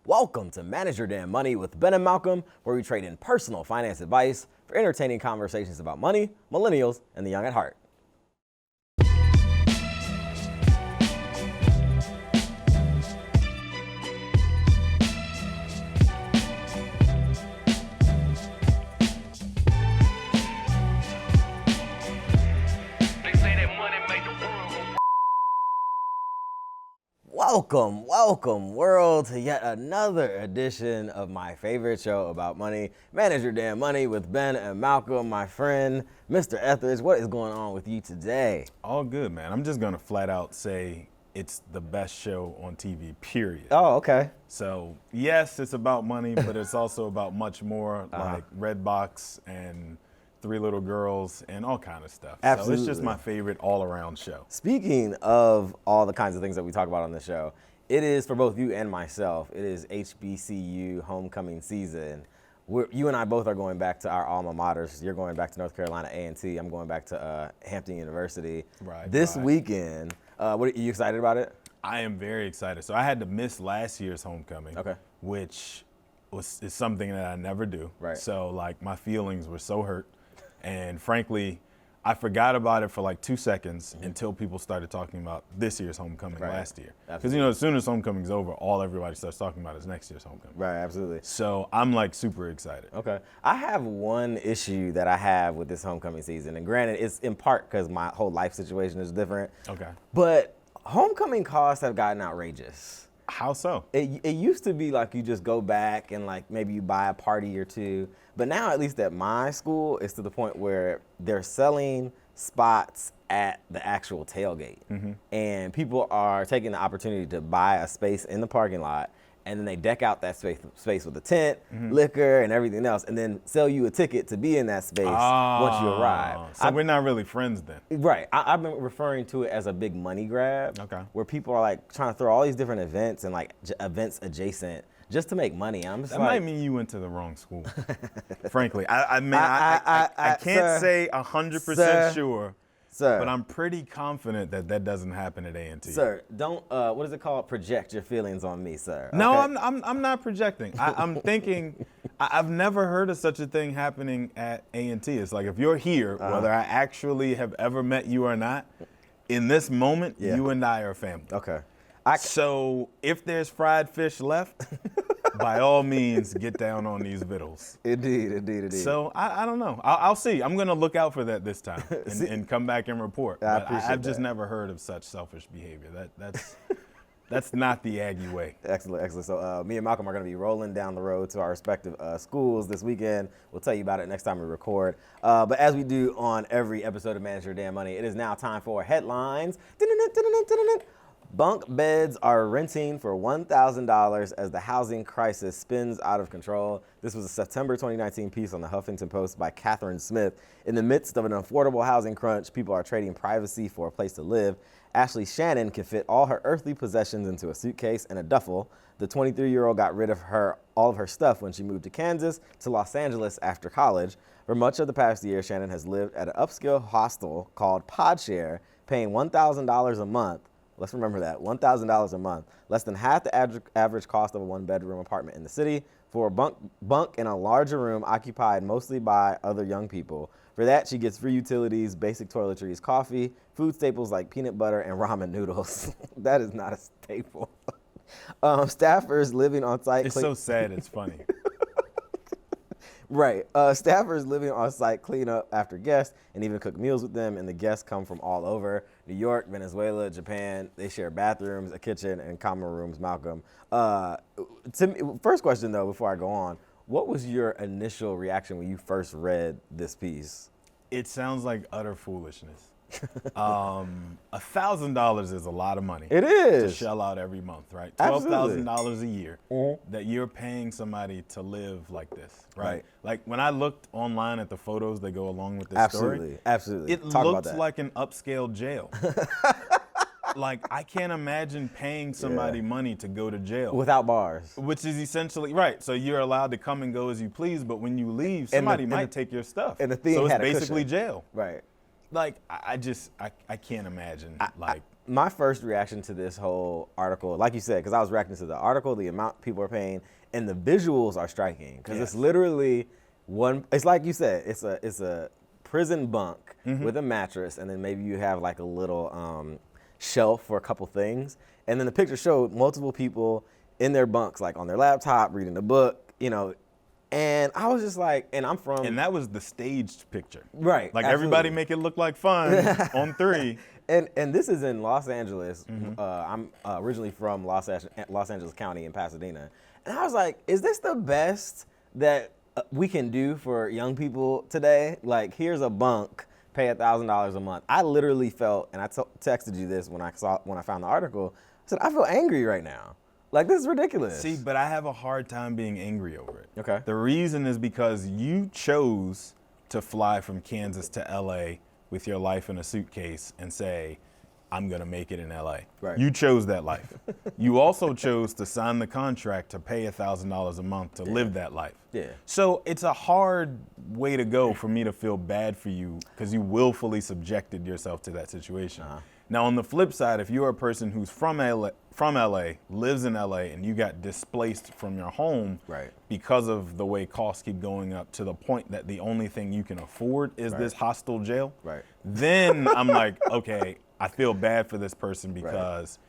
Welcome to Manage Your Damn Money with Ben and Malcolm, where we trade in personal finance advice for entertaining conversations about money, millennials, and the young at heart. Welcome world to yet another edition of my favorite show about money, Manage Your Damn Money with Ben and Malcolm, my friend, Mr. Ethridge. What is going on with you today? All good, man. I'm just gonna flat out say it's the best show on TV, period. Oh, okay. So yes, it's about money, but it's also about much more, like Redbox and Three Little Girls and all kind of stuff. Absolutely. So it's just my favorite all-around show. Speaking of all the kinds of things that we talk about on the show, it is for both you and myself, it is HBCU homecoming season. You and I both are going back to our alma maters. You're going back to North Carolina A&T. I'm going back to Hampton University. Right. This weekend. Are you excited about it? I am very excited. So I had to miss last year's homecoming, which is something that I never do. Right. So like my feelings were so hurt. And frankly, I forgot about it for like 2 seconds until people started talking about this year's homecoming last year. Because, as soon as homecoming's over, all everybody starts talking about is next year's homecoming. Right, absolutely. So I'm like super excited. Okay. I have one issue that I have with this homecoming season. And granted, it's in part because my whole life situation is different. Okay. But homecoming costs have gotten outrageous. How so? It used to be like you just go back and like maybe you buy a party or two. But now, at least at my school, it's to the point where they're selling spots at the actual tailgate. And people are taking the opportunity to buy a space in the parking lot, and then they deck out that space with a tent, liquor, and everything else, and then sell you a ticket to be in that space once you arrive. So we're not really friends then. Right. I've been referring to it as a big money grab, where people are like trying to throw all these different events and like events adjacent just to make money. And I'm just that like, might mean you went to the wrong school. Frankly, I can't say 100% sure. Sir. But I'm pretty confident that doesn't happen at A&T. Sir, don't, what is it called? Project your feelings on me, sir. No, I'm not projecting. I'm thinking, I've never heard of such a thing happening at A&T. It's like if you're here, whether I actually have ever met you or not, in this moment, you and I are family. Okay. So if there's fried fish left, by all means, get down on these victuals. Indeed. So I don't know. I'll see. I'm going to look out for that this time and come back and report. I've just never heard of such selfish behavior. That's not the Aggie way. Excellent. So me and Malcolm are going to be rolling down the road to our respective schools this weekend. We'll tell you about it next time we record. But as we do on every episode of Manage Your Damn Money, it is now time for headlines. Bunk beds are renting for $1,000 as the housing crisis spins out of control. This was a September 2019 piece on the Huffington Post by Catherine Smith. In the midst of an affordable housing crunch, people are trading privacy for a place to live. Ashley Shannon can fit all her earthly possessions into a suitcase and a duffel. The 23-year-old got rid of all of her stuff when she moved to Kansas to Los Angeles after college. For much of the past year, Shannon has lived at an upscale hostel called Podshare, paying $1,000 a month. Let's remember that, $1,000 a month, less than half the average cost of a one-bedroom apartment in the city, for a bunk in a larger room occupied mostly by other young people. For that, she gets free utilities, basic toiletries, coffee, food staples like peanut butter and ramen noodles. That is not a staple. Staffers living on site. It's so sad, it's funny. Right. Staffers living on site clean up after guests and even cook meals with them, and the guests come from all over. New York, Venezuela, Japan. They share bathrooms, a kitchen, and common rooms, Malcolm. First question, though, before I go on, what was your initial reaction when you first read this piece? It sounds like utter foolishness. $1,000 is a lot of money. It is. To shell out every month, right? Absolutely. $12,000 a year that you're paying somebody to live like this, right? Like when I looked online at the photos that go along with this story. Absolutely. It looks like an upscale jail. Like, I can't imagine paying somebody money to go to jail. Without bars. Which is essentially, right, so you're allowed to come and go as you please, but when you leave, somebody might take your stuff. And the thing so had it's a basically cushion. jail. Right. Like, I can't imagine, my first reaction to this whole article, like you said, because I was reacting to the article, the amount people are paying, and the visuals are striking. Because it's literally it's like you said, it's a prison bunk with a mattress, and then maybe you have like a little shelf for a couple things. And then the picture showed multiple people in their bunks, like on their laptop, reading a book, you know. And I was just like, and I'm from. And that was the staged picture. Right. Like absolutely. everybody make it look like fun on 3. And this is in Los Angeles. I'm originally from Los Angeles County in Pasadena. And I was like, is this the best that we can do for young people today? Like, here's a bunk, pay $1,000 a month. I literally felt, and I texted you this when I found the article, I said, I feel angry right now. Like, this is ridiculous. See, but I have a hard time being angry over it. Okay. The reason is because you chose to fly from Kansas to LA with your life in a suitcase and say, I'm going to make it in LA. Right. You chose that life. You also chose to sign the contract to pay $1,000 a month to live that life. Yeah. So it's a hard way to go for me to feel bad for you because you willfully subjected yourself to that situation. Now, on the flip side, if you're a person who's from LA, lives in LA, and you got displaced from your home because of the way costs keep going up to the point that the only thing you can afford is this hostile jail, then I'm like, okay, I feel bad for this person because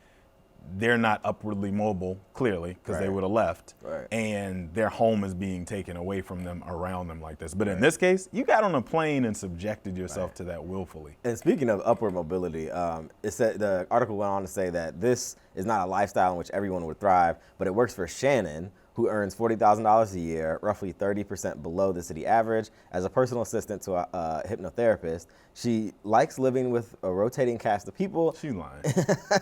they're not upwardly mobile, clearly, because they would have left, and their home is being taken away from them around them like this. But in this case, you got on a plane and subjected yourself to that willfully. And speaking of upward mobility, it said the article went on to say that this is not a lifestyle in which everyone would thrive, but it works for Shannon, who earns $40,000 a year, roughly 30% below the city average, as a personal assistant to a hypnotherapist. She likes living with a rotating cast of people. She lying.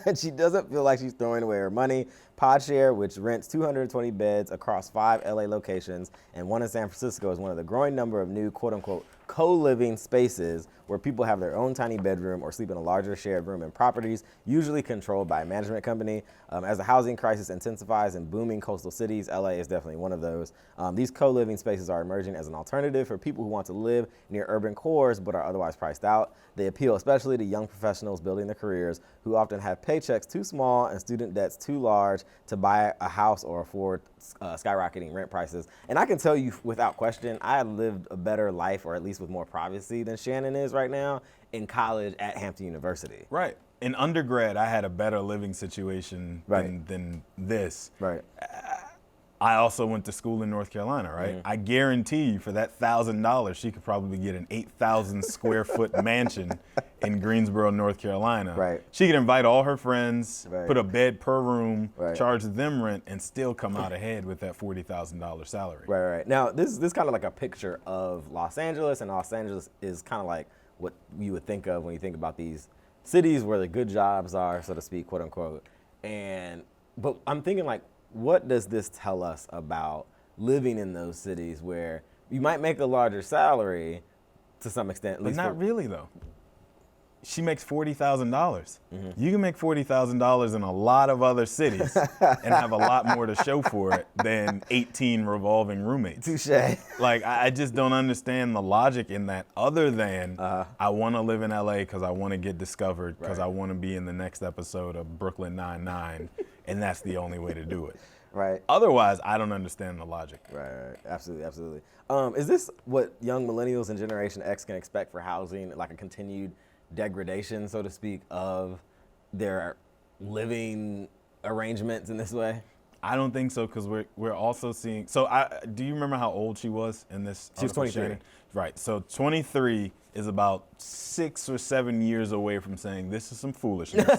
And she doesn't feel like she's throwing away her money. Podshare, which rents 220 beds across 5 LA locations and 1 in San Francisco, is one of the growing number of new quote-unquote co-living spaces where people have their own tiny bedroom or sleep in a larger shared room in properties, usually controlled by a management company. As the housing crisis intensifies in booming coastal cities, LA is definitely one of those. These co-living spaces are emerging as an alternative for people who want to live near urban cores but are otherwise priced out. They appeal especially to young professionals building their careers who often have paychecks too small and student debts too large to buy a house or afford skyrocketing rent prices. And I can tell you without question, I lived a better life, or at least with more privacy than Shannon is right now, in college at Hampton University. Right. In undergrad, I had a better living situation than this. Right. I also went to school in North Carolina, right? I guarantee you for that $1,000, she could probably get an 8,000 square foot mansion in Greensboro, North Carolina. Right. She could invite all her friends, put a bed per room, charge them rent, and still come out ahead with that $40,000 salary. Right. Now, this is kind of like a picture of Los Angeles, and Los Angeles is kind of like what you would think of when you think about these cities where the good jobs are, so to speak, quote unquote. But I'm thinking, like, what does this tell us about living in those cities where you might make a larger salary to some extent? At But least not really, though. She makes $40,000. You can make $40,000 in a lot of other cities and have a lot more to show for it than 18 revolving roommates. Touche. Like, I just don't understand the logic in that, other than I want to live in LA because I want to get discovered, because I want to be in the next episode of Brooklyn Nine-Nine, and that's the only way to do it. Right. Otherwise, I don't understand the logic. Right. Absolutely. Is this what young millennials and Generation X can expect for housing, like a continued degradation, so to speak, of their living arrangements in this way? I don't think so, because we're also seeing. So do you remember how old she was in this? She was 23. Shannon? Right. So 23 is about 6 or 7 years away from saying this is some foolishness.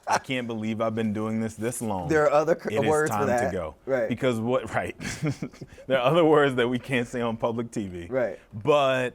I can't believe I've been doing this long. There are other words for that. It is time to go. Right. Because there are other words that we can't say on public TV. Right. But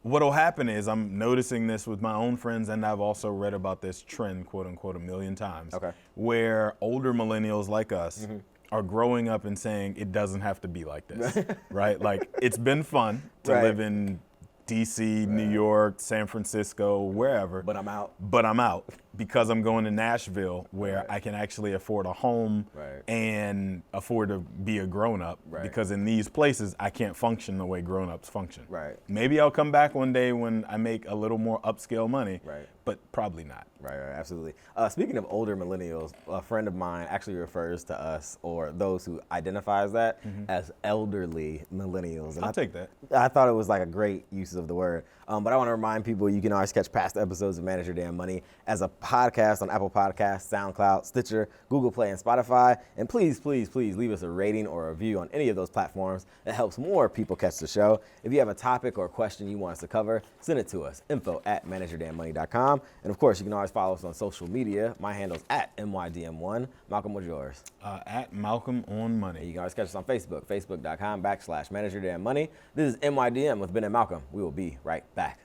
what'll happen is, I'm noticing this with my own friends, and I've also read about this trend, quote unquote, a million times, where older millennials like us are growing up and saying it doesn't have to be like this, right? Like, it's been fun to live in DC, New York, San Francisco, wherever. But I'm out. because I'm going to Nashville where I can actually afford a home and afford to be a grown-up because in these places I can't function the way grown-ups function. Maybe I'll come back one day when I make a little more upscale money, but probably not. Right, absolutely. Speaking of older millennials, a friend of mine actually refers to us, or those who identify as that, as elderly millennials. And I'll take that. I thought it was like a great use of the word. But I want to remind people you can always catch past episodes of Manage Your Damn Money as a podcast on Apple Podcasts, SoundCloud, Stitcher, Google Play, and Spotify. And please, please, please leave us a rating or a review on any of those platforms. It helps more people catch the show. If you have a topic or a question you want us to cover, send it to us, info@manageyourdamnmoney.com. And of course, you can always follow us on social media. My handle's @MYDM1. Malcolm, what's yours? @Malcolm on Money. You can always catch us on Facebook, facebook.com/manageyourdamnmoney. This is MYDM with Ben and Malcolm. We will be right back.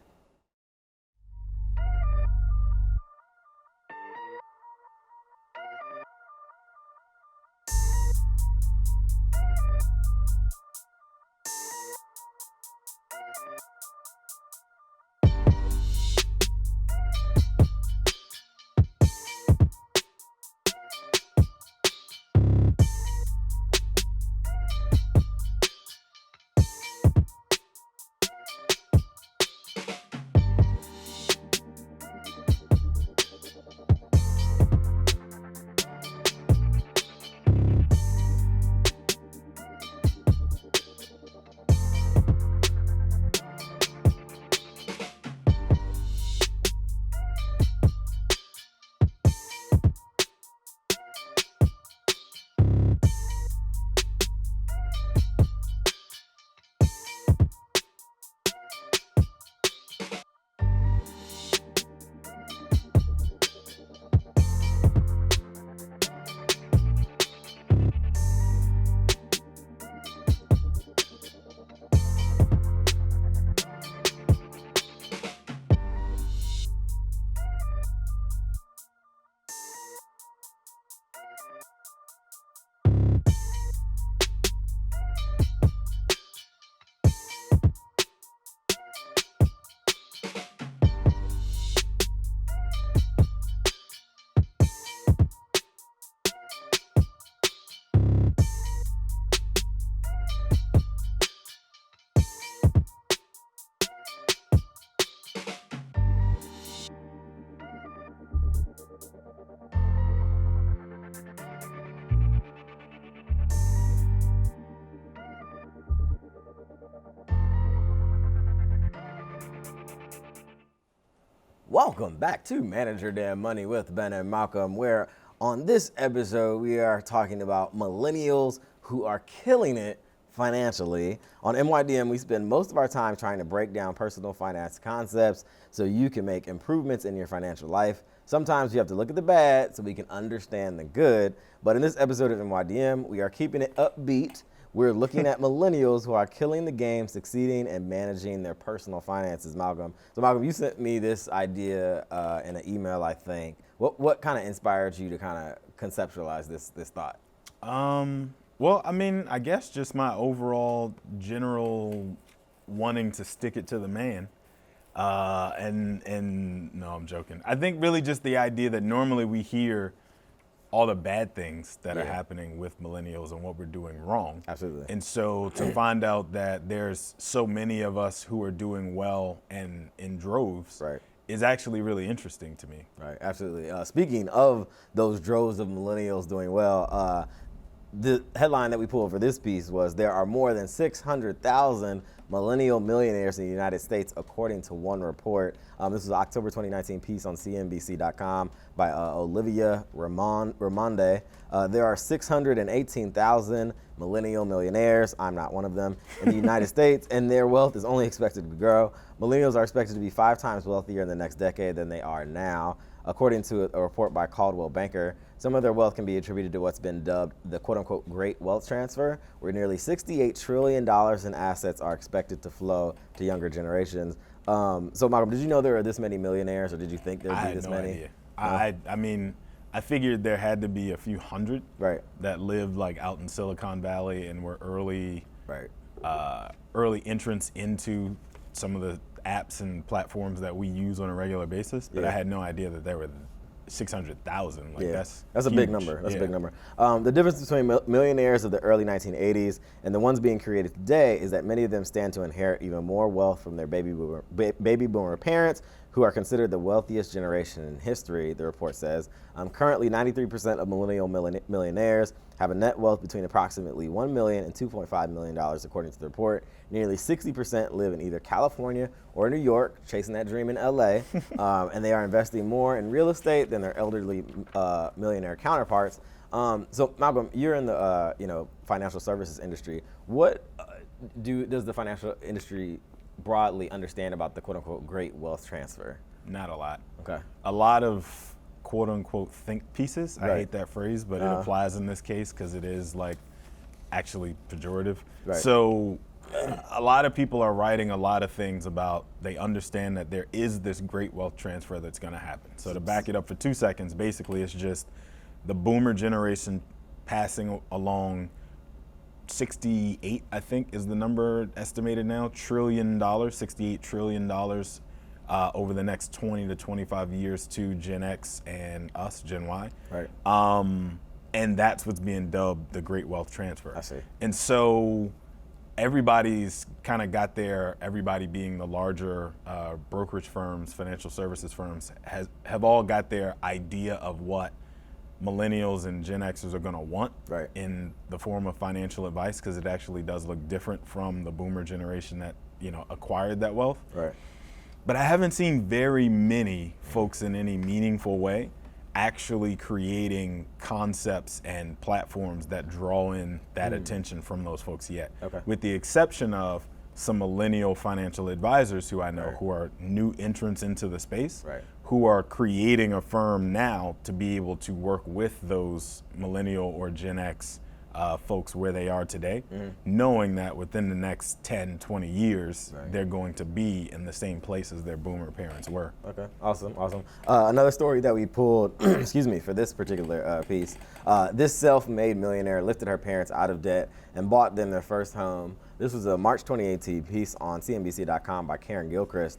Welcome back to Manage Your Damn Money with Ben and Malcolm, where on this episode we are talking about millennials who are killing it financially. On MYDM, we spend most of our time trying to break down personal finance concepts so you can make improvements in your financial life. Sometimes you have to look at the bad so we can understand the good. But in this episode of MYDM, we are keeping it upbeat. We're looking at millennials who are killing the game, succeeding, and managing their personal finances, Malcolm. So, Malcolm, you sent me this idea in an email, I think. What kind of inspired you to kind of conceptualize this thought? Well, I mean, I guess just my overall general wanting to stick it to the man. And no, I'm joking. I think really just the idea that normally we hear all the bad things that are happening with millennials and what we're doing wrong. Absolutely. And so to find out that there's so many of us who are doing well and in droves is actually really interesting to me. Right, absolutely. Speaking of those droves of millennials doing well, the headline that we pulled for this piece was there are more than 600,000 millennial millionaires in the United States, according to one report. This was an October 2019 piece on CNBC.com by Olivia Ramonde. There are 618,000 millennial millionaires, I'm not one of them, in the United States, and their wealth is only expected to grow. Millennials are expected to be 5 times wealthier in the next decade than they are now. According to a report by Coldwell Banker, some of their wealth can be attributed to what's been dubbed the quote-unquote great wealth transfer, where nearly $68 trillion in assets are expected to flow to younger generations. So, Malcolm, did you know there are this many millionaires, or did you think there would be this many? Idea. I mean, I figured there had to be a few hundred that lived like out in Silicon Valley and were early entrants into some of the apps and platforms that we use on a regular basis, but I had no idea that there were 600,000. Like that's a huge. big number. That's a big number. The difference between millionaires of the early 1980s and the ones being created today is that many of them stand to inherit even more wealth from their baby boomer parents, who are considered the wealthiest generation in history, the report says. Currently, 93% of millennial millionaires have a net wealth between approximately $1 million and $2.5 million, according to the report. Nearly 60% live in either California or New York, chasing that dream in LA, and they are investing more in real estate than their elderly millionaire counterparts. So, Malcolm, you're in the financial services industry. What does the financial industry broadly understand about the quote-unquote great wealth transfer? Not a lot. Okay. A lot of quote-unquote think pieces. I Right. hate that phrase, but it applies in this case because it is like actually pejorative. Right. So a lot of people are writing a lot of things about, they understand that there is this great wealth transfer that's going to happen. So to back it up for 2 seconds, basically it's just the boomer generation passing along 68, I think, is the number estimated now, $68 trillion over the next 20 to 25 years to Gen X and us, Gen Y. Right. And that's what's being dubbed the Great Wealth Transfer. I see. And so everybody's kind of got their, everybody being the larger brokerage firms, financial services firms, have all got their idea of what millennials and Gen Xers are going to want Right. in the form of financial advice, because it actually does look different from the boomer generation that, acquired that wealth. Right. But I haven't seen very many folks in any meaningful way actually creating concepts and platforms that draw in that attention from those folks yet. Okay. With the exception of some millennial financial advisors who I know Right. who are new entrants into the space, Right. who are creating a firm now to be able to work with those millennial or Gen X folks where they are today, knowing that within the next 10, 20 years, Right. they're going to be in the same place as their boomer parents were. Okay, awesome. Another story that we pulled, excuse me, for this particular piece, this self-made millionaire lifted her parents out of debt and bought them their first home. This was a March 2018 piece on CNBC.com by Karen Gilchrist.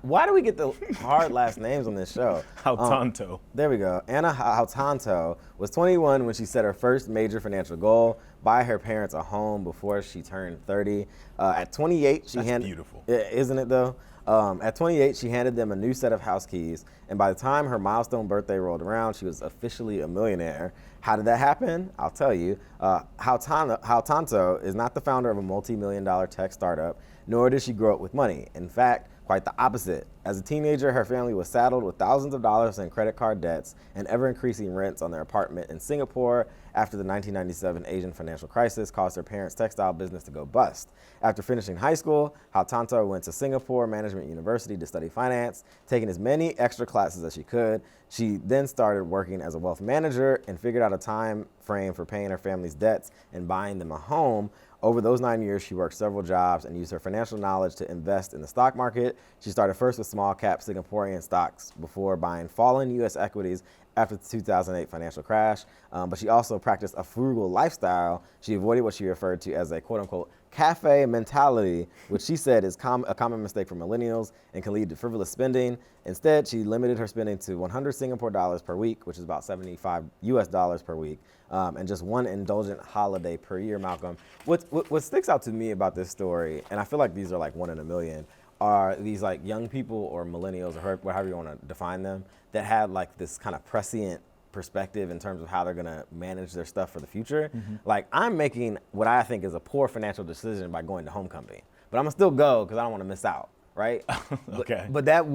Why do we get the hard last names on this show? Hautanto. There we go. Anna Hautanto was 21 when she set her first major financial goal: buy her parents a home before she turned 30. At 28, she That's beautiful. Isn't it though? At 28, she handed them a new set of house keys, and by the time her milestone birthday rolled around, she was officially a millionaire. How did that happen? I'll tell you. Hautanto is not the founder of a multi-million-dollar tech startup, nor did she grow up with money. In fact, quite the opposite. As a teenager, her family was saddled with thousands of dollars in credit card debts and ever-increasing rents on their apartment in Singapore after the 1997 Asian financial crisis caused her parents' textile business to go bust. After finishing high school, Hautanto went to Singapore Management University to study finance, taking as many extra classes as she could. She then started working as a wealth manager and figured out a time frame for paying her family's debts and buying them a home. Over those 9 years, she worked several jobs and used her financial knowledge to invest in the stock market. She started first with small cap Singaporean stocks before buying fallen U.S. equities after the 2008 financial crash. But she also practiced a frugal lifestyle. She avoided what she referred to as a quote unquote cafe mentality, which she said is a common mistake for millennials and can lead to frivolous spending. Instead, she limited her spending to 100 Singapore dollars per week, which is about 75 US dollars per week, and just one indulgent holiday per year, Malcolm. What sticks out to me about this story, and I feel like these are like one in a million, are these like young people or millennials or however you want to define them that had like this kind of prescient perspective in terms of how they're going to manage their stuff for the future. Like, I'm making what I think is a poor financial decision by going to Homecoming, but I'm gonna still go because I don't want to miss out, right? Okay. But that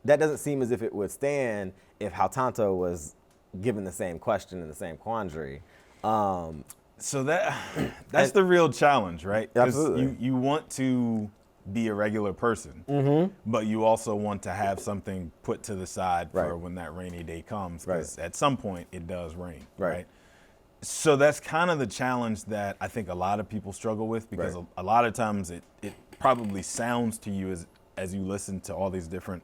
doesn't seem as if it would stand if Hautanto was given the same question and the same quandary. So that's the real challenge, right? 'Cause Absolutely. you want to be a regular person, but you also want to have something put to the side for Right. when that rainy day comes, because at some point it does rain, Right. right? So that's kind of the challenge that I think a lot of people struggle with, because Right. a lot of times it probably sounds to you as you listen to all these different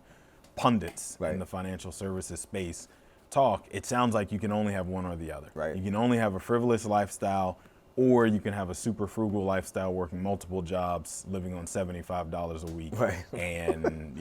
pundits Right. in the financial services space talk, it sounds like you can only have one or the other. Right. You can only have a frivolous lifestyle or you can have a super frugal lifestyle, working multiple jobs, living on $75 a week, right. and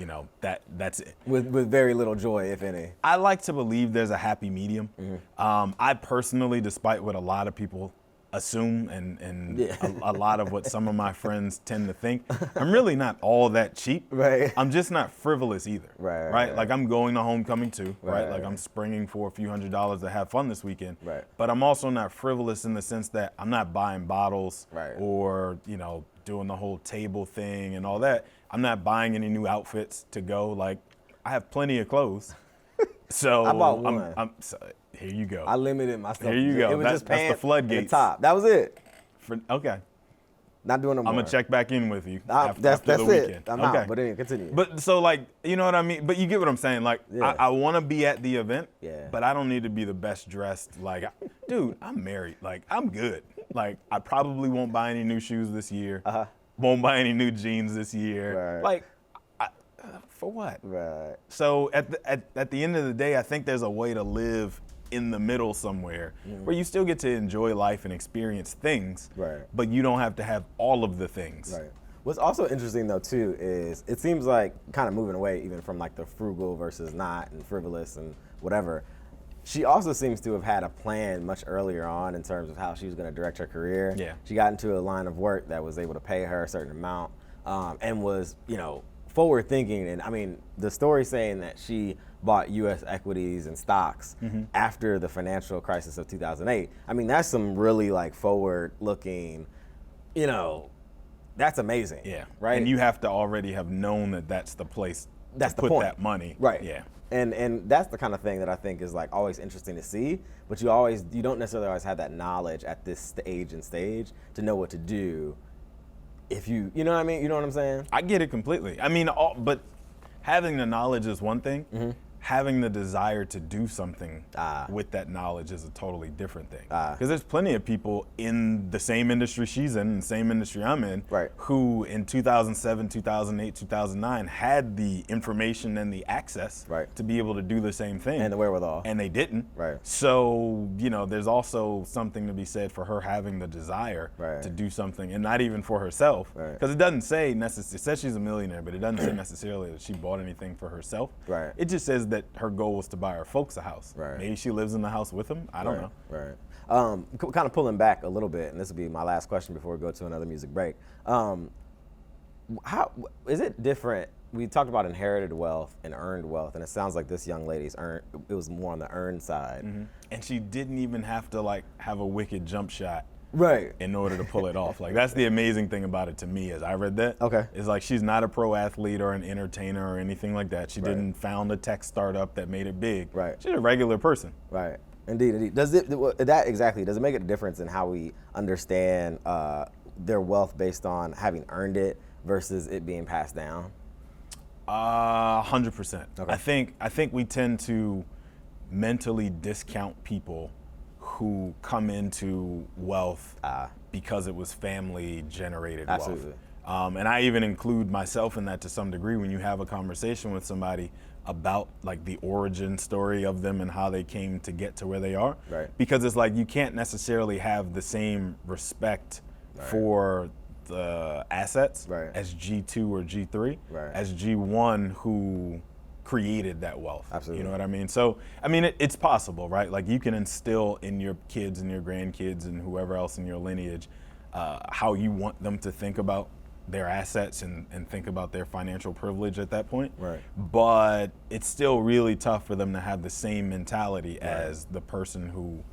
that's it. With very little joy, if any. I like to believe there's a happy medium. Mm-hmm. I personally, despite what a lot of people assume and a lot of what some of my friends tend to think, I'm really not all that cheap. Right. I'm just not frivolous either. Right. Like I'm going to homecoming too. Right. Like I'm springing for a few $100s to have fun this weekend. Right. But I'm also not frivolous in the sense that I'm not buying bottles. Right. Or doing the whole table thing and all that. I'm not buying any new outfits to go. Like I have plenty of clothes. So I bought one. Here you go. I limited myself. Here you go. It was just that's the pants floodgates. and the top. That was it. Okay. Not doing no more. I'm gonna check back in with you after that's the it. weekend. I'm okay. out. But anyway, continue. But so you know what I mean? But you get what I'm saying. Like I want to be at the event, but I don't need to be the best dressed. Like, dude, I'm married. Like I'm good. Like I probably won't buy any new shoes this year. Won't buy any new jeans this year. Right. Like. For what? Right. So at the end of the day, I think there's a way to live in the middle somewhere where you still get to enjoy life and experience things, but you don't have to have all of the things. Right. What's also interesting though too is it seems like kind of moving away even from like the frugal versus not and frivolous and whatever. She also seems to have had a plan much earlier on in terms of how she was going to direct her career. Yeah. She got into a line of work that was able to pay her a certain amount and was, forward thinking. And I mean, the story saying that she bought U.S. equities and stocks after the financial crisis of 2008. I mean, that's some really like forward looking, that's amazing. Yeah. Right. And you have to already have known that that's the place to put point. that money. Right. Yeah. And that's the kind of thing that I think is like always interesting to see, but you don't necessarily always have that knowledge at this stage to know what to do. If you know what I mean? You know what I'm saying? I get it completely. I mean, but having the knowledge is one thing. Having the desire to do something with that knowledge is a totally different thing. Because there's plenty of people in the same industry she's in, the same industry I'm in, who in 2007, 2008, 2009 had the information and the access to be able to do the same thing. And the wherewithal. And they didn't. Right. So, there's also something to be said for her having the desire to do something, and not even for herself. Because it doesn't say necessarily, it says she's a millionaire, but it doesn't say necessarily that she bought anything for herself. Right. It just says that her goal was to buy her folks a house. Right. Maybe she lives in the house with them. I don't know. Right. Kind of pulling back a little bit, and this will be my last question before we go to another music break. How is it different? We talked about inherited wealth and earned wealth, and it sounds like this young lady's it was more on the earned side. And she didn't even have to have a wicked jump shot. Right. In order to pull it off. Like, that's the amazing thing about it to me as I read that. Okay. Is like she's not a pro athlete or an entertainer or anything like that. She didn't found a tech startup that made it big. Right. She's a regular person. Right. Indeed. Does it make a difference in how we understand their wealth based on having earned it versus it being passed down? 100%. Okay. I think we tend to mentally discount people who come into wealth because it was family generated Absolutely. wealth. And I even include myself in that to some degree when you have a conversation with somebody about the origin story of them and how they came to get to where they are. Right. Because it's you can't necessarily have the same respect for the assets as G2 or G3 as G1 who created that wealth. Absolutely. You know what I mean? So, I mean, it's possible, right? You can instill in your kids and your grandkids and whoever else in your lineage how you want them to think about their assets and think about their financial privilege at that point. Right. But it's still really tough for them to have the same mentality as the person who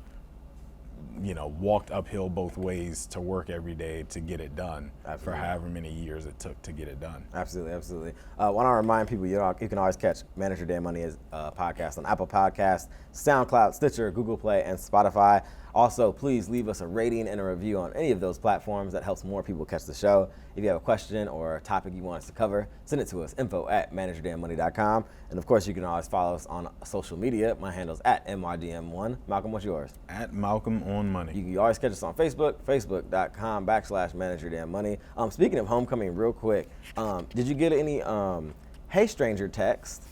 walked uphill both ways to work every day to get it done for however many years it took to get it done. Absolutely. Want to remind people, you can always catch Manage Your Damn Money as podcast on Apple Podcasts, SoundCloud, Stitcher, Google Play, and Spotify. Also, please leave us a rating and a review on any of those platforms. That helps more people catch the show. If you have a question or a topic you want us to cover, send it to us, info@manageyourdamnmoney.com. And of course, you can always follow us on social media. My handle's @MYDM1. Malcolm, what's yours? @MalcolmOnMoney. You can always catch us on Facebook, facebook.com/manageyourdamnmoney. Speaking of homecoming, real quick, did you get any hey stranger text?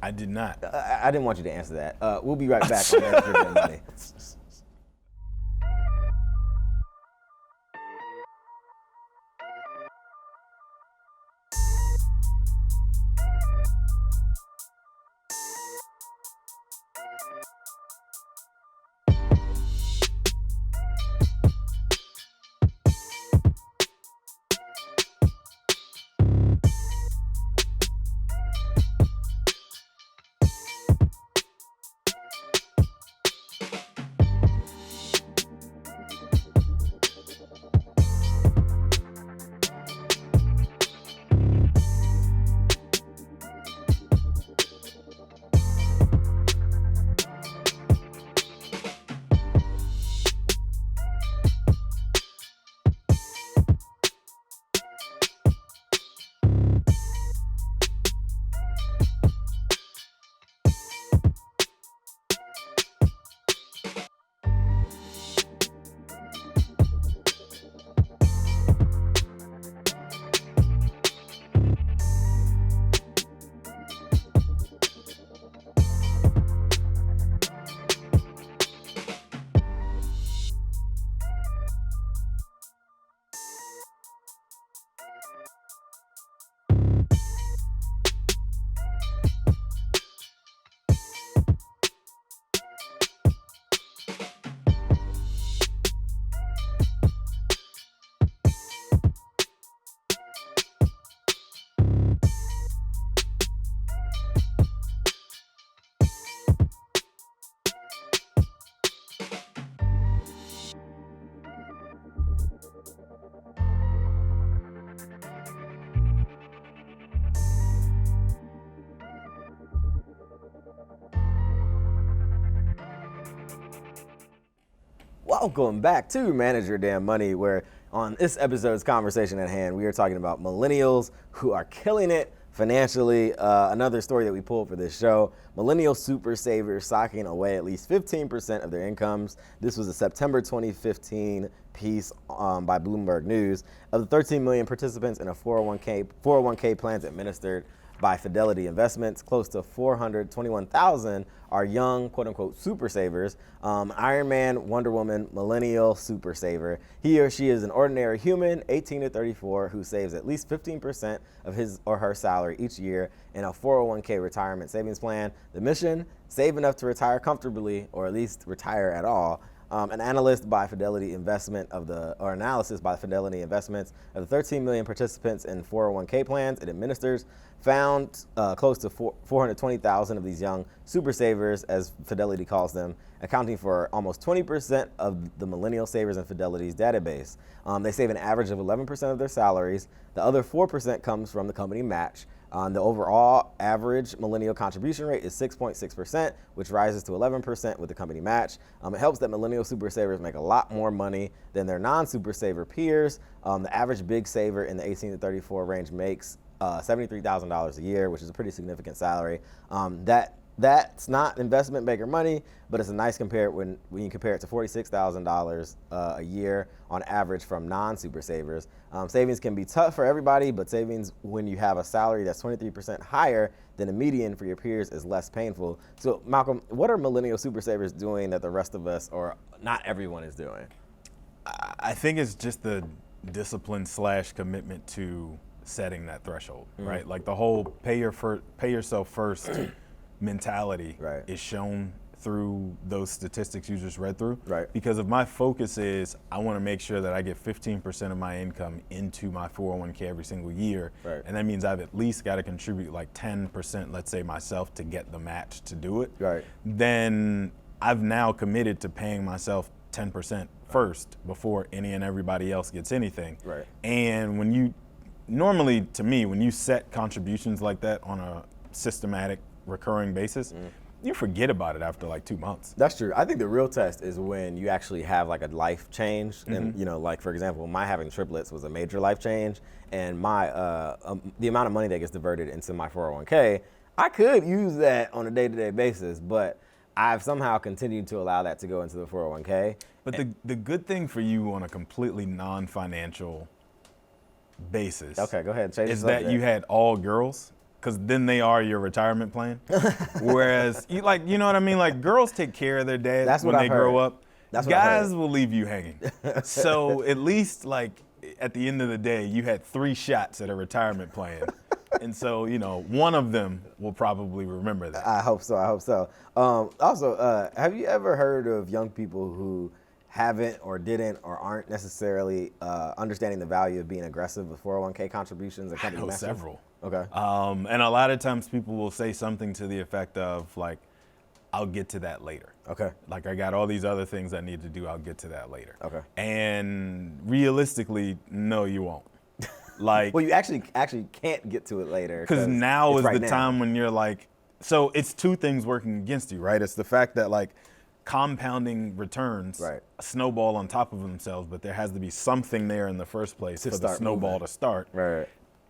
I did not. I didn't want you to answer that. We'll be right back on Manage Your Damn Money. Welcome back to Manage Your Damn Money, where on this episode's conversation at hand, we are talking about millennials who are killing it financially. Another story that we pulled for this show, millennial super savers socking away at least 15% of their incomes. This was a September 2015 piece by Bloomberg News. Of the 13 million participants in a 401k plans administered by Fidelity Investments, close to 421,000 are young, quote unquote, super savers. Iron Man, Wonder Woman, millennial super saver. He or she is an ordinary human, 18 to 34, who saves at least 15% of his or her salary each year in a 401k retirement savings plan. The mission, save enough to retire comfortably, or at least retire at all. An analysis by Fidelity Investments of the 13 million participants in 401k plans it administers found close to 420,000 of these young super savers, as Fidelity calls them, accounting for almost 20% of the millennial savers in Fidelity's database. They save an average of 11% of their salaries. The other 4% comes from the company match. The overall average millennial contribution rate is 6.6%, which rises to 11% with the company match. It helps that millennial super savers make a lot more money than their non-super saver peers. The average big saver in the 18 to 34 range makes $73,000 a year, which is a pretty significant salary. That's not investment banker money, but it's a nice compare when you compare it to $46,000 a year on average from non-super savers. Savings can be tough for everybody, but savings when you have a salary that's 23% higher than the median for your peers is less painful. So Malcolm, what are millennial super savers doing that the rest of us, or not everyone, is doing? I think it's just the discipline / commitment to setting that threshold, right? Like the whole pay yourself first mentality is shown through those statistics you just read through. Right. Because if my focus is I want to make sure that I get 15% of my income into my 401k every single year, and that means I've at least got to contribute like 10%, let's say myself, to get the match to do it, then I've now committed to paying myself 10% first before any and everybody else gets anything. And when you normally, to me, when you set contributions like that on a systematic, recurring basis, you forget about it after like 2 months. That's true. I think the real test is when you actually have like a life change. And, you know, like for example, my having triplets was a major life change, and my the amount of money that gets diverted into my 401k, I could use that on a day-to-day basis, but I've somehow continued to allow that to go into the 401k. But the good thing for you on a completely non-financial basis go ahead, is that you had all girls, because then they are your retirement plan. Whereas, you know what I mean? Like, girls take care of their dads when they grow up. Guys will leave you hanging. So at least, like, at the end of the day, you had 3 shots at a retirement plan. And so, you know, one of them will probably remember that. I hope so. Also, have you ever heard of young people who haven't or didn't or aren't necessarily understanding the value of being aggressive with 401k contributions and company matches? Several. Okay. And a lot of times people will say something to the effect of like, I'll get to that later. Okay. Like, I got all these other things I need to do. I'll get to that later. Okay. And realistically, no, you won't. Like, well, you actually can't get to it later. Because now is the time when you're like, so it's 2 things working against you, right? It's the fact that like compounding returns snowball on top of themselves, but there has to be something there in the first place for the snowball to start.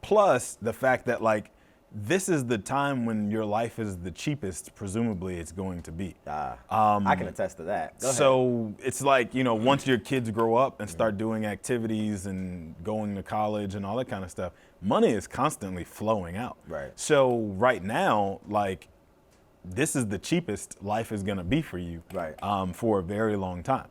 Plus the fact that like this is the time when your life is the cheapest, presumably it's going to be. I can attest to that. So it's like, you know, once your kids grow up and start doing activities and going to college and all that kind of stuff, money is constantly flowing out. So right now, like, this is the cheapest life is going to be for you for a very long time.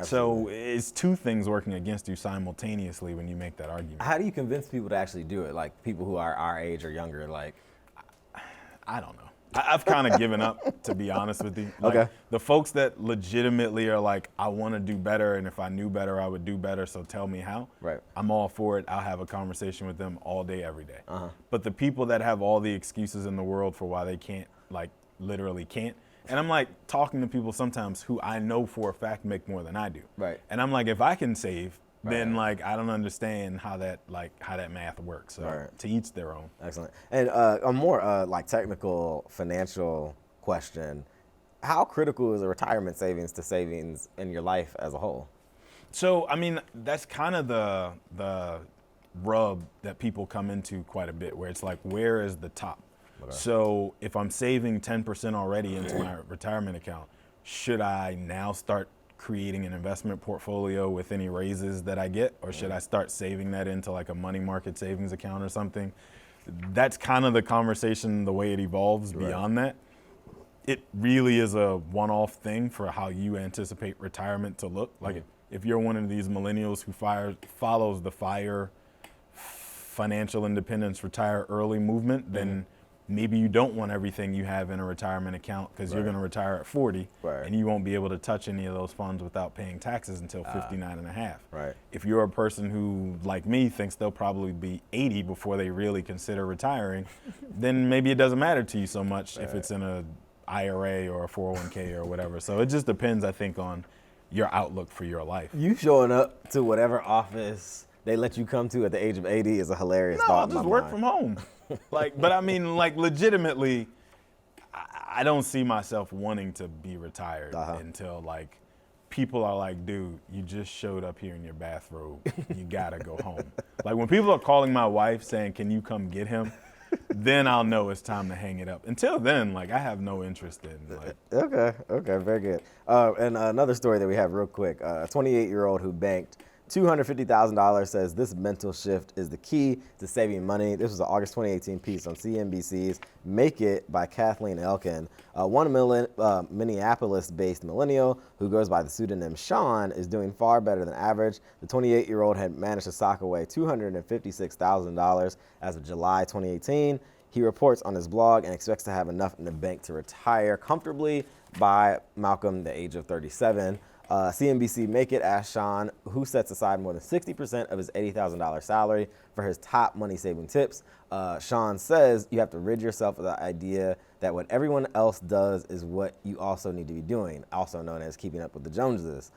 So it's 2 things working against you simultaneously when you make that argument. How do you convince people to actually do it? Like people who are our age or younger, like, I don't know. I've kind of given up, to be honest with you. Like, the folks that legitimately are like, I want to do better, and if I knew better, I would do better, so tell me how. I'm all for it. I'll have a conversation with them all day, every day. But the people that have all the excuses in the world for why they can't, like, literally can't. And I'm like talking to people sometimes who I know for a fact make more than I do. And I'm like, if I can save, then like I don't understand how that math works. So to each their own. Excellent. And a more like technical financial question. how critical is a retirement savings to savings in your life as a whole? So, I mean, that's kind of the rub that people come into quite a bit, where it's like, where is the top? Okay. So if I'm saving 10% already into my retirement account, should I now start creating an investment portfolio with any raises that I get, or should I start saving that into like a money market savings account or something? That's kind of the conversation, the way it evolves beyond that. It really is a one-off thing for how you anticipate retirement to look. Like if you're one of these millennials who follows the FIRE, financial independence, retire early movement, then maybe you don't want everything you have in a retirement account because you're going to retire at 40 and you won't be able to touch any of those funds without paying taxes until 59 and a half. Right. If you're a person who, like me, thinks they'll probably be 80 before they really consider retiring, then maybe it doesn't matter to you so much if it's in a IRA or a 401k or whatever. So it just depends, I think, on your outlook for your life. You showing up to whatever office they let you come to at the age of 80 is a hilarious thought. I'll just work from home. But I mean, like, legitimately, I don't see myself wanting to be retired until, like, people are like, dude, you just showed up here in your bathrobe. You gotta go home. Like, when people are calling my wife saying, can you come get him? Then I'll know it's time to hang it up. Until then, like, I have no interest in, like. Okay, very good. And another story that we have real quick, a 28-year-old who banked $250,000 says this mental shift is the key to saving money. This was an August 2018 piece on CNBC's Make It by Kathleen Elkin. One Minneapolis-based millennial who goes by the pseudonym Sean is doing far better than average. The 28-year-old had managed to sock away $256,000 as of July 2018. He reports on his blog and expects to have enough in the bank to retire comfortably by Malcolm, the age of 37. CNBC Make It asked Sean, who sets aside more than 60% of his $80,000 salary for his top money-saving tips. Sean says you have to rid yourself of the idea that what everyone else does is what you also need to be doing, also known as keeping up with the Joneses.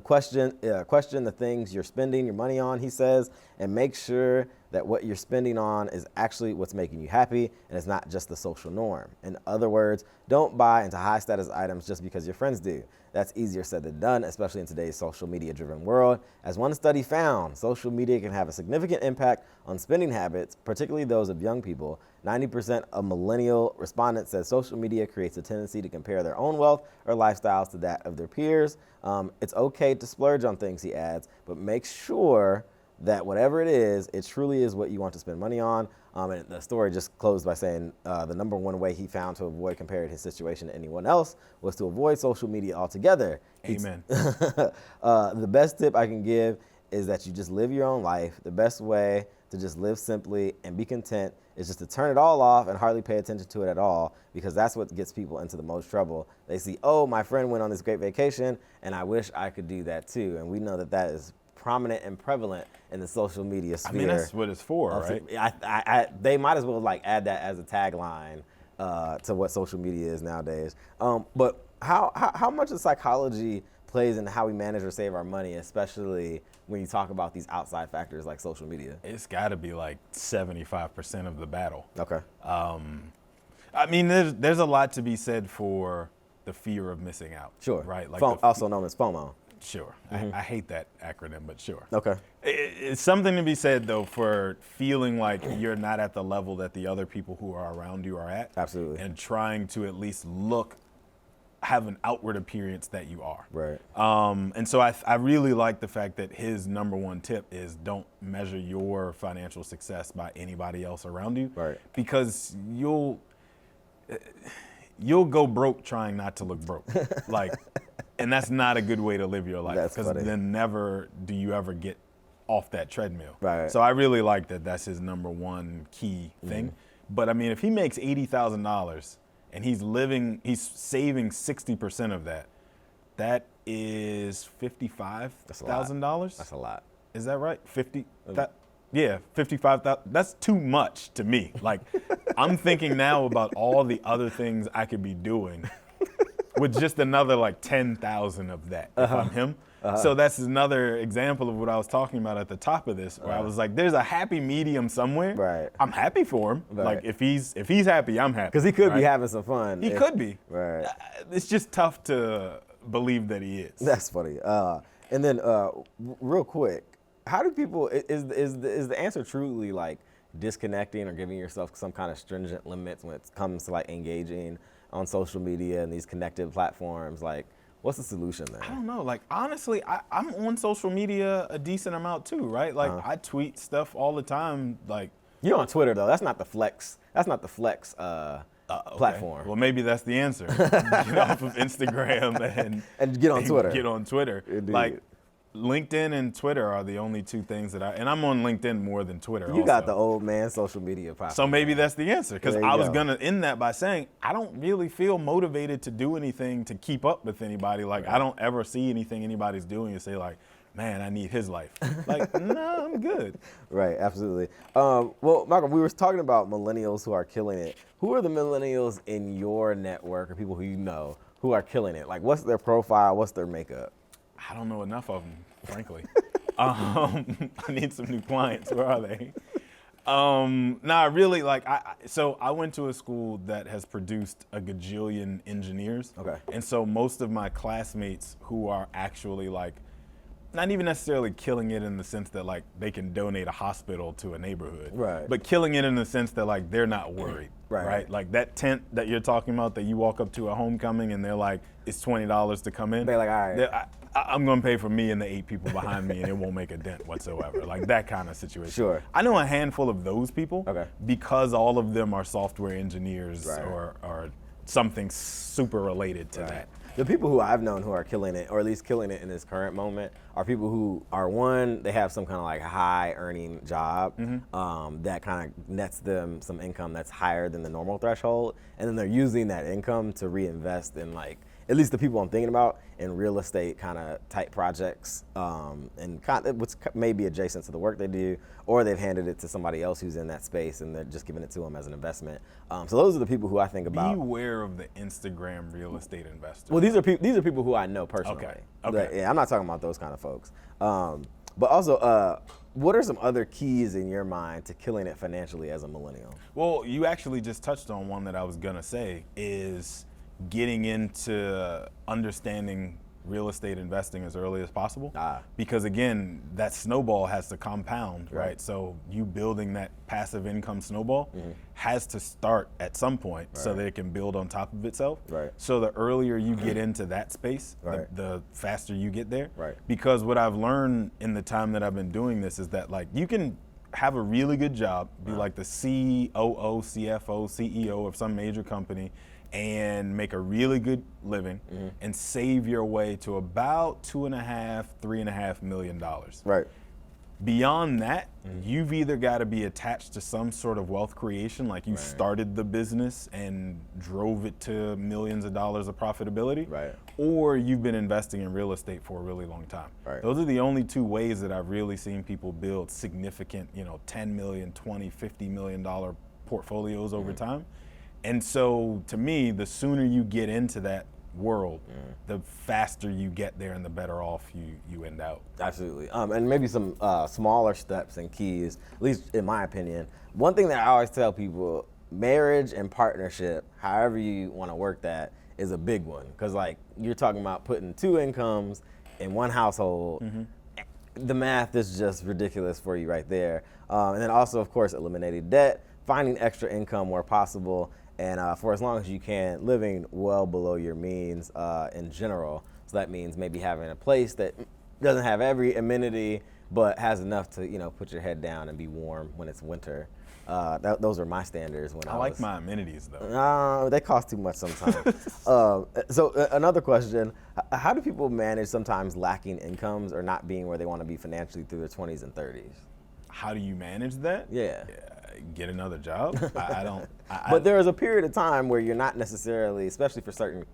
Question the things you're spending your money on, he says, and make sure that what you're spending on is actually what's making you happy and it's not just the social norm. In other words, don't buy into high-status items just because your friends do. That's easier said than done, especially in today's social media-driven world. As one study found, social media can have a significant impact on spending habits, particularly those of young people. 90% of millennial respondents said social media creates a tendency to compare their own wealth or lifestyles to that of their peers. It's okay to splurge on things, he adds, but make sure that whatever it is, it truly is what you want to spend money on. And the story just closed by saying the number one way he found to avoid comparing his situation to anyone else was to avoid social media altogether. Amen. The best tip I can give is that you just live your own life. The best way to just live simply and be content is just to turn it all off and hardly pay attention to it at all, because that's what gets people into the most trouble. They see, oh, my friend went on this great vacation and I wish I could do that too. And we know that that is prominent and prevalent in the social media sphere. I mean, that's what it's for, right? They might as well like add that as a tagline to what social media is nowadays. But how much of psychology plays into how we manage or save our money, especially when you talk about these outside factors like social media? It's got to be like 75% of the battle. Okay. I mean, there's a lot to be said for the fear of missing out. Sure. Right. Like also known as FOMO. Sure. I hate that acronym, but sure. Okay. It's something to be said, though, for feeling like you're not at the level that the other people who are around you are at. Absolutely. And trying to at least have an outward appearance that you are. Right. And so I really like the fact that his number one tip is don't measure your financial success by anybody else around you. Right. Because you'll go broke trying not to look broke. And that's not a good way to live your life, because then never do you ever get off that treadmill. Right. So I really like that that's his number one key thing. But I mean, if he makes $80,000 and he's saving 60% of that, that is $55,000. That's a lot. Is that right? 50? Yeah, 55,000. That's too much to me. Like, I'm thinking now about all the other things I could be doing with just another like 10,000 of that if I'm him. So that's another example of what I was talking about at the top of this, where I was like, there's a happy medium somewhere. Right. I'm happy for him. Right. Like if he's happy, I'm happy. Because he could right? be having some fun. He could be. Right. It's just tough to believe that he is. That's funny. And then real quick, how do people, is the answer truly like disconnecting or giving yourself some kind of stringent limits when it comes to like engaging on social media and these connected platforms? Like, what's the solution there? I don't know. Like, honestly, I'm on social media a decent amount too, right? Like, I tweet stuff all the time. Like, you're on Twitter though. That's not the flex. That's not the flex platform. Well, maybe that's the answer. Get off of Instagram and get on Twitter. Get on Twitter. Indeed. Like, LinkedIn and Twitter are the only two things that and I'm on LinkedIn more than Twitter. You got the old man social media platform. So maybe that's the answer, because There I you was go. gonna end that by saying I don't really feel motivated to do anything to keep up with anybody. Like I don't ever see anything anybody's doing and say like, man, I need his life. Like, no, I'm good. Right, absolutely. Well, Malcolm, we were talking about millennials who are killing it. Who are the millennials in your network or people who you know who are killing it? Like, what's their profile? What's their makeup? I don't know enough of them, frankly. I need some new clients. Where are they? Really, like, so I went to a school that has produced a gajillion engineers. Okay. And so most of my classmates who are actually like, not even necessarily killing it in the sense that like they can donate a hospital to a neighborhood. Right. But killing it in the sense that like they're not worried. Right. Like that tent that you're talking about that you walk up to a homecoming and they're like, it's $20 to come in. They're like, all right. I'm gonna pay for me and the 8 people behind me and it won't make a dent whatsoever. Like that kind of situation. Sure. I know a handful of those people. Okay. Because all of them are software engineers Right. or something super related to that. The people who I've known who are killing it, or at least killing it in this current moment, are people who are, one, they have some kind of like high earning job that kind of nets them some income that's higher than the normal threshold. And then they're using that income to reinvest in like, at least the people I'm thinking about, in real estate kind of type projects, and kind of, which may be adjacent to the work they do, or they've handed it to somebody else who's in that space and they're just giving it to them as an investment. So those are the people who I think about. Beware of the Instagram real estate investor. Well, these are people who I know personally. Okay. Yeah, I'm not talking about those kind of folks. But also, what are some other keys in your mind to killing it financially as a millennial? Well, you actually just touched on one that I was gonna say is getting into understanding real estate investing as early as possible. Because again, that snowball has to compound, right? So you building that passive income snowball has to start at some point so that it can build on top of itself. Right. So the earlier you get into that space, Right. the faster you get there. Right. Because what I've learned in the time that I've been doing this is that like you can have a really good job, be like the COO, CFO, CEO of some major company, and make a really good living and save your way to about $2.5–3.5 million. Right. Beyond that, you've either got to be attached to some sort of wealth creation, like you started the business and drove it to millions of dollars of profitability, or you've been investing in real estate for a really long time. Right. Those are the only two ways that I've really seen people build significant, $10 million, $20, $50 million portfolios over time. And so to me, the sooner you get into that world, the faster you get there and the better off you end out. Absolutely. And maybe some smaller steps and keys, at least in my opinion. One thing that I always tell people, marriage and partnership, however you want to work that, is a big one. Because like you're talking about putting 2 incomes in one household. The math is just ridiculous for you right there. And then also, of course, eliminating debt, finding extra income where possible, and for as long as you can, living well below your means in general. So that means maybe having a place that doesn't have every amenity, but has enough to put your head down and be warm when it's winter. Those are my standards. When I like my amenities though. They cost too much sometimes. So another question, how do people manage sometimes lacking incomes or not being where they want to be financially through their 20s and 30s? How do you manage that? Yeah. Get another job? But there is a period of time where you're not necessarily, especially for certain,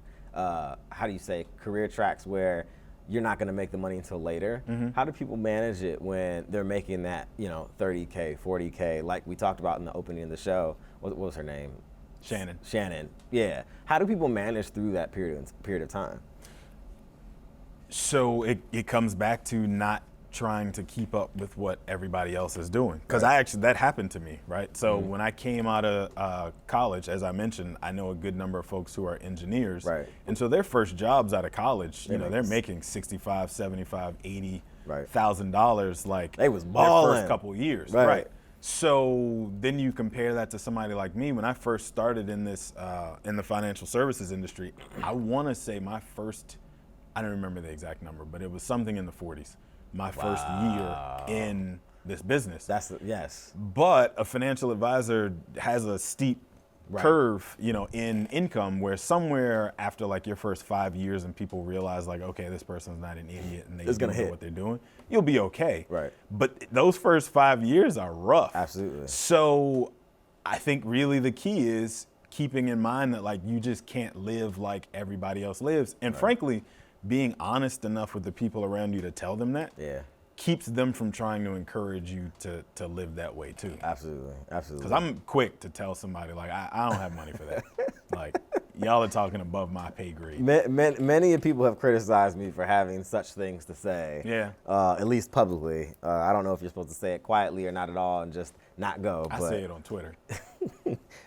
career tracks where you're not going to make the money until later. How do people manage it when they're making that, $30K, $40K, like we talked about in the opening of the show? What was her name? Shannon. Yeah. How do people manage through that period of time? So it comes back to not trying to keep up with what everybody else is doing. Because that happened to me, right? So when I came out of college, as I mentioned, I know a good number of folks who are engineers. Right. And so their first jobs out of college, they're making $65, $75, $80,000 like they was their balling. first couple years. Right. So then you compare that to somebody like me. When I first started in this in the financial services industry, I want to say my first, I don't remember the exact number, but it was something in the 40s. My first year in this business. Yes. But a financial advisor has a steep curve, in income, where somewhere after like your first 5 years and people realize like, okay, this person's not an idiot and they know what they're doing, you'll be okay. Right. But those first 5 years are rough. Absolutely. So I think really the key is keeping in mind that like you just can't live like everybody else lives. And frankly, being honest enough with the people around you to tell them that keeps them from trying to encourage you to live that way too. Absolutely. Because I'm quick to tell somebody like, I don't have money for that. Like, y'all are talking above my pay grade. Many people have criticized me for having such things to say. Yeah. At least publicly. I don't know if you're supposed to say it quietly or not at all and just not go. I say it on Twitter.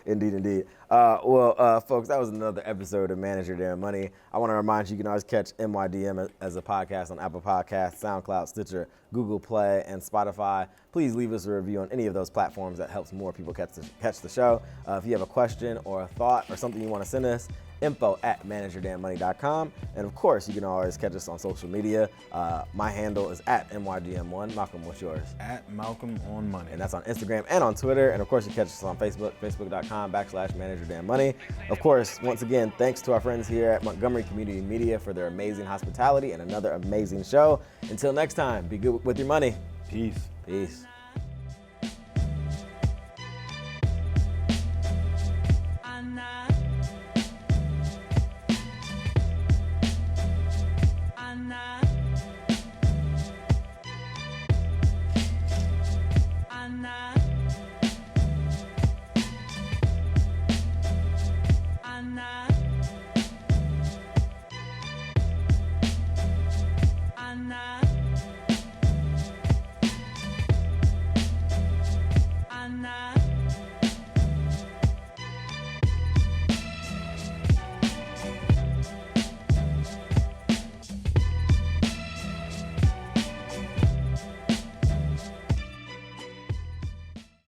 Indeed. Folks, that was another episode of Manage Your Damn Money. I want to remind you can always catch MYDM as a podcast on Apple Podcasts, SoundCloud, Stitcher, Google Play, and Spotify. Please leave us a review on any of those platforms. That helps more people catch the show. If you have a question or a thought or something you want to send us, info@manageyourdamnmoney.com. And of course, you can always catch us on social media. My handle is @MYDM1. Malcolm, what's yours? @MalcolmOnMoney. And that's on Instagram and on Twitter. And of course, you catch us on Facebook, facebook.com/manageyourdamnmoney. Of course, once again, thanks to our friends here at Montgomery Community Media for their amazing hospitality and another amazing show. Until next time, be good with your money. Peace. Peace.